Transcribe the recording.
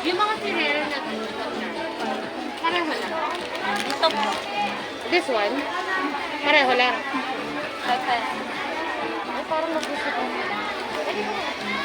Yung mga sinero na to, pareho lang. Ito po. This one, pareho lang. Okay. Ay, parang mag-isip ako.